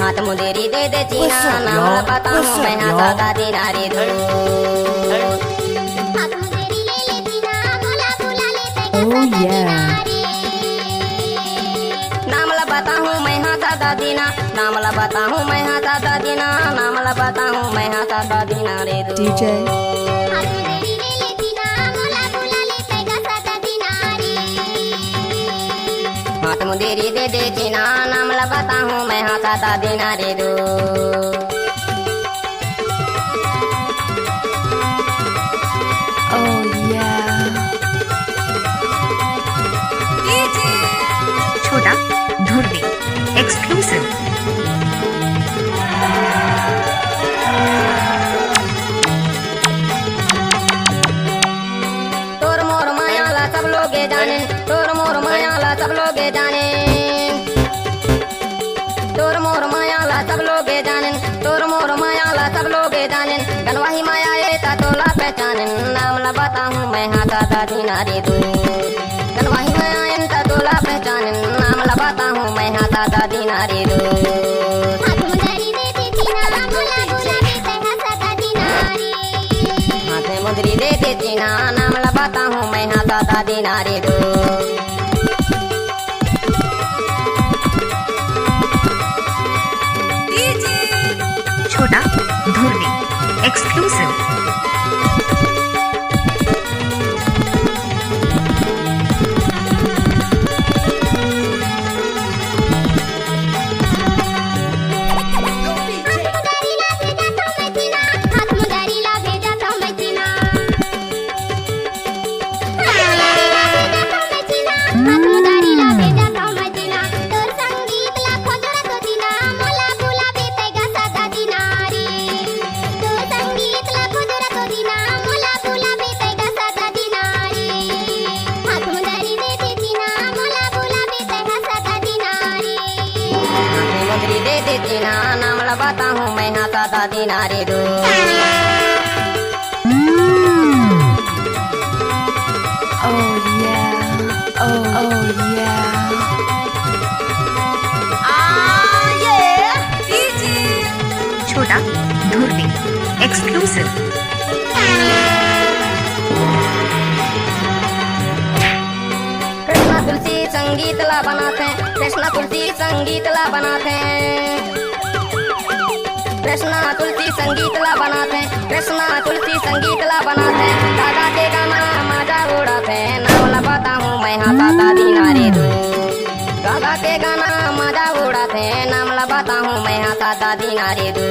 हाथ मुंदेरी दे दे चीना नाम लपता हूँ मैं हाथ दादी नारी दो हाथ मुंदेरी ले ले चीना मोला बुला ले Oh yeah. नाम लपता हूँ मैं हाथ दादी ना नाम लपता हूँ मैं हाथ दादी ना नाम लपता हूँ मैं हाथ दादी नारी दो DJ. हाथ मुंदेरी ले ले चीना मोला बुला ले दादी नारी हाथ मुंदेरी दे दे चीना नाम लपता हूँ मैं हाथ दादी नारी दो Oh yeah. छोटा धुर्वी एक्सक्लूसिव। तोर मोर मायाला सब लोग जाने तोर मोर मायाला सब लोग जाने तोर मोर मायाला सब लोग जाने तोर मोर मायाला सब लोग जाने गनवाही माया ये ता तोला पहचाने नाम लपता हूँ मैं हाथ दादी नारी दो गनवाही माया ये ता तोला पहचाने नाम लपता हूँ मैं हाथ दादी नारी दो हाथ मुंदेरी दे दे चीना मोला बुला ले दादी नारी हाथे मुंदरी दे दे चीना नाम लपता हूँ मैं हाथ दादी नारी दो छोटा धुर्वी एक्सक्लूसिव। हाथ मुंदेरी ला भेजा था मैं चीना हाथ मुंदेरी ला भेजा था मैं चीना तोर संगीत ला खोजरा तो चीना मोला बुला बेटे गा दादी नारी तोर संगीत ला खोजरा तो चीना मोला बुला बेटे गा दादी नारी हाथ मुंदेरी दे दे चीना मोला बुला बेटे गा दादी नारी हाथे मुंदरी दे दे चीना नाम लपता हूँ मैं हाथ दादी नारी दो Oh yeah. Oh yeah. छोटा धुर्वी एक्सक्लूसिव। कृष्णा तुलसी संगीत ला बनाते कृष्णा तुलसी संगीत ला बनाते कृष्णा तुलसी संगीत ला बनाते कृष्णा तुलसी संगीत ला बनाते दादा के गाना मजा उड़ाते नाम लपता हूँ मैं हाथ दादी नारी दो दादा के गाना मजा उड़ाते नाम लपता हूँ मैं हाथ दादी नारी दो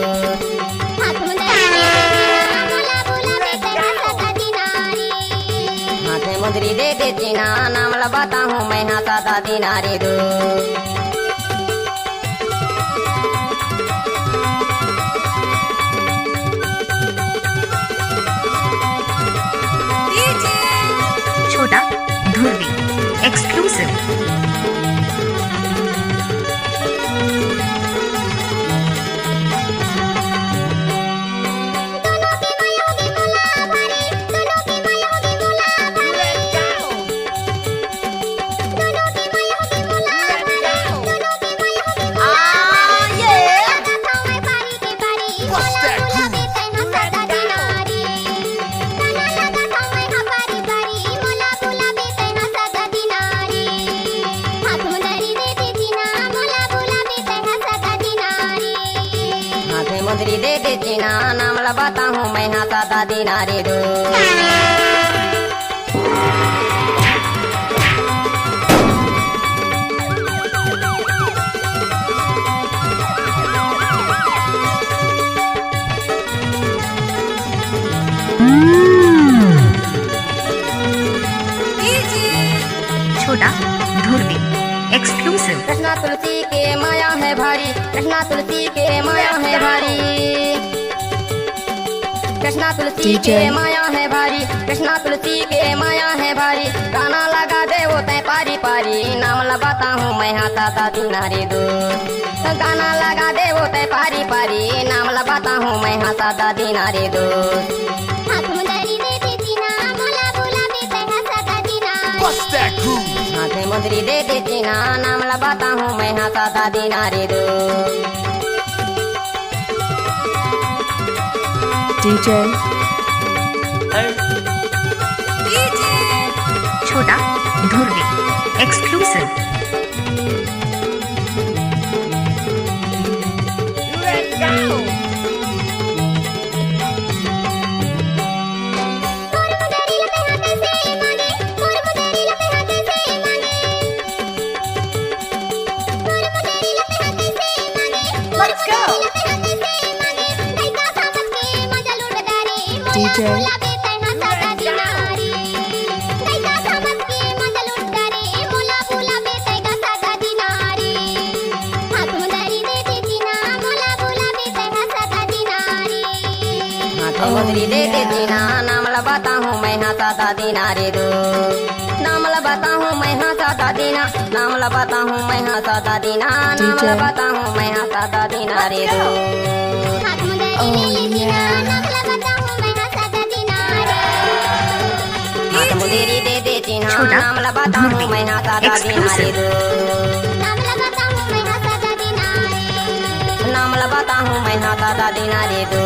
हाथ मुंदेरी दे दे चीना मोला बुला बेटे गा दादी नारी हाथे मुंदरी दे दे चीना नाम लपता हूँ मैं हाथ दादी नारी दो छोटा धुर्वी एक्सक्लूसिव। दोनों की माया होगी मोला भारी दोनों की माया होगी मोला भारी दोनों की माया होगी मोला भारी दोनों की माया होगी लगा था मैं बारी के बारी मोला बुला बेटे गा दादी नारी गाना लगा था मैं बारी बारी मोला बुला बेटे गा दादी नारी हाथ मुंदेरी दे दे चीना मोला बुला बेटे गा दादी नारी हाथे मुंदरी दे दे चीना नाम लपता हूँ मैं हाथ दादी नारी दो छोटा धुर्वी एक्सक्लूसिव। कृष्णा तुलसी के माया है भारी कृष्णा तुलसी के माया है भारी कृष्णा तुलसी DJ. के माया है भारी कृष्णा तुलसी के माया है भारी गाना लगा दे वो तय पारी पारी नाम लपता हूँ मैं हाथ दादी नारी दो गाना लगा दे वो तय पारी पारी नाम लपता हूँ मैं हाथ दादी नारी दो हाथ मुंदेरी दे दे चीना मोला बुला बेटे गा दादी नारी Bust that हाथ में मुंदरी दे दे चीना नाम लगाता हूँ मैं हाँ सादा दिनारे दो DJ, छोटा धुर्वी एक्सक्लूसिव DJ, मुंदरी दे दे चीना नाम लगाता हूँ मैं हाँ सादा दिनारे दो नाम लगाता हूँ मैं हाँ सादा दीना नाम लगाता हूँ मैं हाँ सादा दीना नाम DJ. लगाता हूँ मैं हाँ सादा दिनारे दो हाथ मुंदरी दे दे चीना छोटा नाम लगाता हूँ धुर्वी मैं हाँ सादा दिनारे exclusive. दो नाम लगाता हूँ मैं हाँ सादा दिनारे दो